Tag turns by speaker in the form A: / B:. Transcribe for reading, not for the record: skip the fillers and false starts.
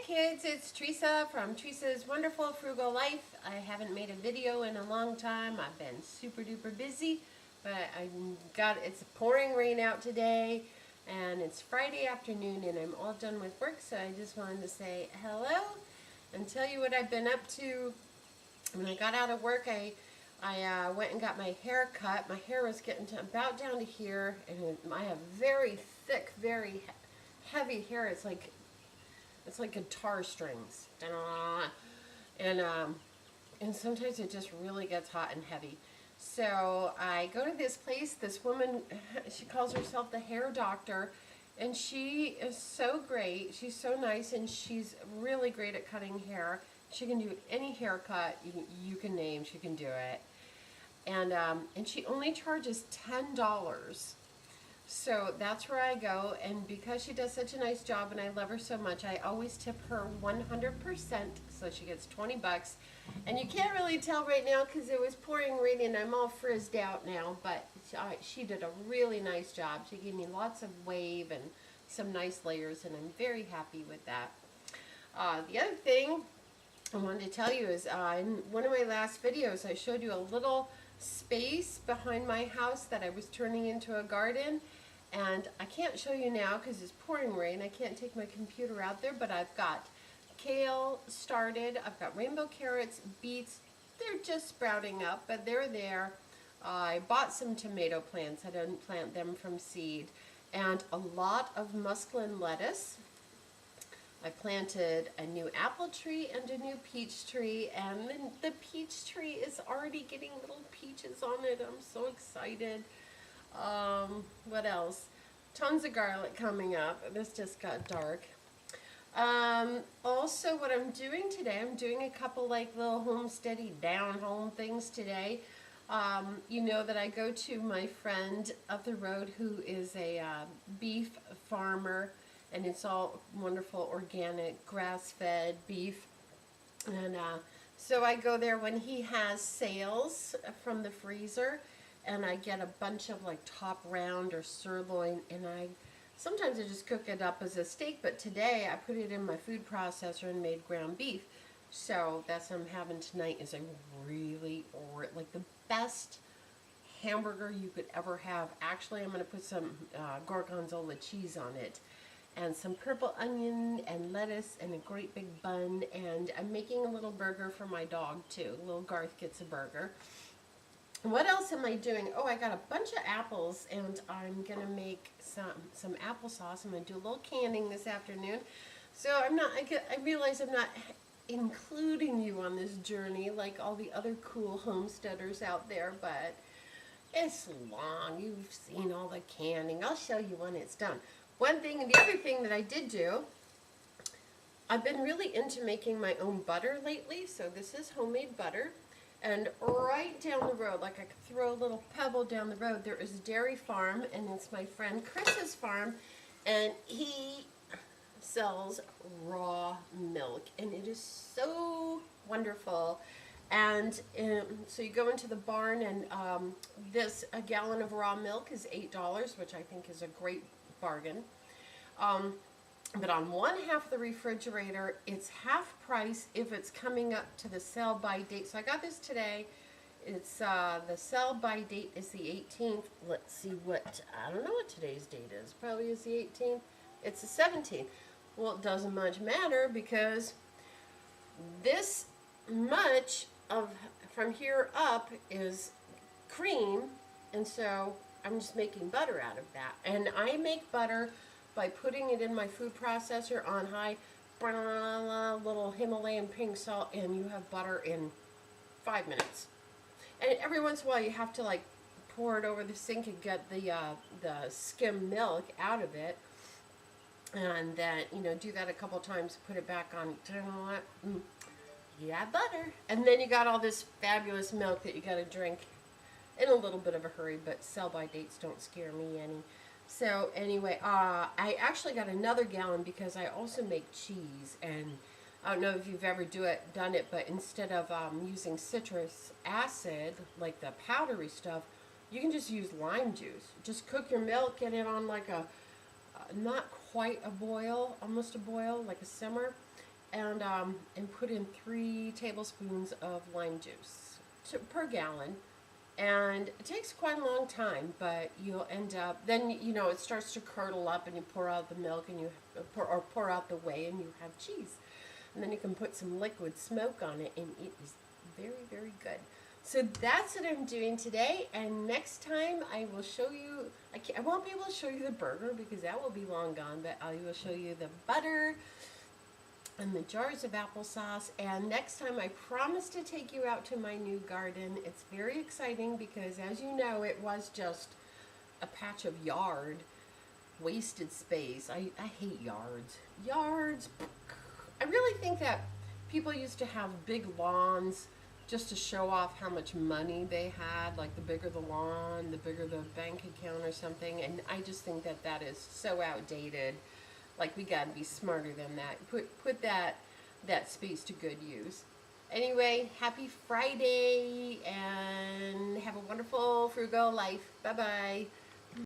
A: kids, it's Teresa from Teresa's Wonderful Frugal Life. I haven't made a video in a long time. I've been super duper busy, but it's pouring rain out today and it's Friday afternoon and I'm all done with work, so I just wanted to say hello and tell you what I've been up to. When I got out of work, I went and got my hair cut. My hair was getting to about down to here, and I have very thick, very heavy hair. It's like guitar strings, and sometimes it just really gets hot and heavy. So I go to this place. This woman, she calls herself the hair doctor, and she is so great. She's so nice, and she's really great at cutting hair. She can do any haircut you can name. She can do it, and she only charges $10. So that's where I go, and because she does such a nice job and I love her so much, I always tip her 100%, so she gets 20 bucks. And you can't really tell right now because it was pouring rain and I'm all frizzed out now, but she did a really nice job. She gave me lots of wave and some nice layers, and I'm very happy with that. The other thing I wanted to tell you is in one of my last videos I showed you a little space behind my house that I was turning into a garden, and I can't show you now because it's pouring rain. I can't take my computer out there, but I've got kale started, I've got rainbow carrots, beets. They're just sprouting up, but they're there. I bought some tomato plants. I didn't plant them from seed, and a lot of muslin lettuce. I planted a new apple tree and a new peach tree, and the peach tree is already getting little peaches on it. I'm so excited. What else? Tons of garlic coming up. This just got dark. Also, what I'm doing today, I'm doing a couple like little homesteady down home things today. You know that I go to my friend up the road who is a beef farmer, and it's all wonderful organic grass-fed beef, and so I go there when he has sales from the freezer, and I get a bunch of like top round or sirloin, and sometimes I just cook it up as a steak, but today I put it in my food processor and made ground beef. So that's what I'm having tonight, is a really, like the best hamburger you could ever have. Actually, I'm going to put some gorgonzola cheese on it, and some purple onion and lettuce and a great big bun, and I'm making a little burger for my dog too. Little Garth gets a burger. What else am I doing? Oh, I got a bunch of apples, and I'm gonna make some applesauce. I'm gonna do a little canning this afternoon. So I realize I'm not including you on this journey like all the other cool homesteaders out there, but it's long. You've seen all the canning. I'll show you when it's done. One thing, and the other thing that I did do, I've been really into making my own butter lately. So this is homemade butter. And right down the road, like I could throw a little pebble down the road, there is a dairy farm, and it's my friend Chris's farm, and he sells raw milk, and it is so wonderful. And so you go into the barn, and a gallon of raw milk is $8, which I think is a great bargain. But on one half of the refrigerator, it's half price if it's coming up to the sell by date. So I got this today. It's the sell by date is the 18th. Let's see I don't know what today's date is. Probably is the 18th. It's the 17th. Well, it doesn't much matter because this much of from here up is cream, and so I'm just making butter out of that. And I make butter by putting it in my food processor on high, little Himalayan pink salt, and you have butter in 5 minutes. And every once in a while you have to like pour it over the sink and get the skim milk out of it, and then do that a couple times, put it back on. You got butter, and then you got all this fabulous milk that you got to drink in a little bit of a hurry. But sell by dates don't scare me any. So anyway, I actually got another gallon because I also make cheese, and I don't know if you've ever done it, but instead of using citrus acid, like the powdery stuff, you can just use lime juice. Just cook your milk, get it on like a, not quite a boil, almost a boil, like a simmer, and put in 3 tablespoons of lime juice per gallon. And it takes quite a long time, but you'll end up, then, you know, it starts to curdle up and you pour out the milk and you pour out the whey and you have cheese. And then you can put some liquid smoke on it and it is very, very good. So that's what I'm doing today, and next time I will show you, I won't be able to show you the burger because that will be long gone, but I will show you the butter and the jars of applesauce. And next time I promise to take you out to my new garden. It's very exciting because, as you know, it was just a patch of yard, wasted space. I hate yards. Yards, I really think that people used to have big lawns just to show off how much money they had. Like, the bigger the lawn, the bigger the bank account or something. And I just think that that is so outdated. Like, we gotta be smarter than that. Put that space to good use. Anyway, happy Friday and have a wonderful frugal life. Bye-bye.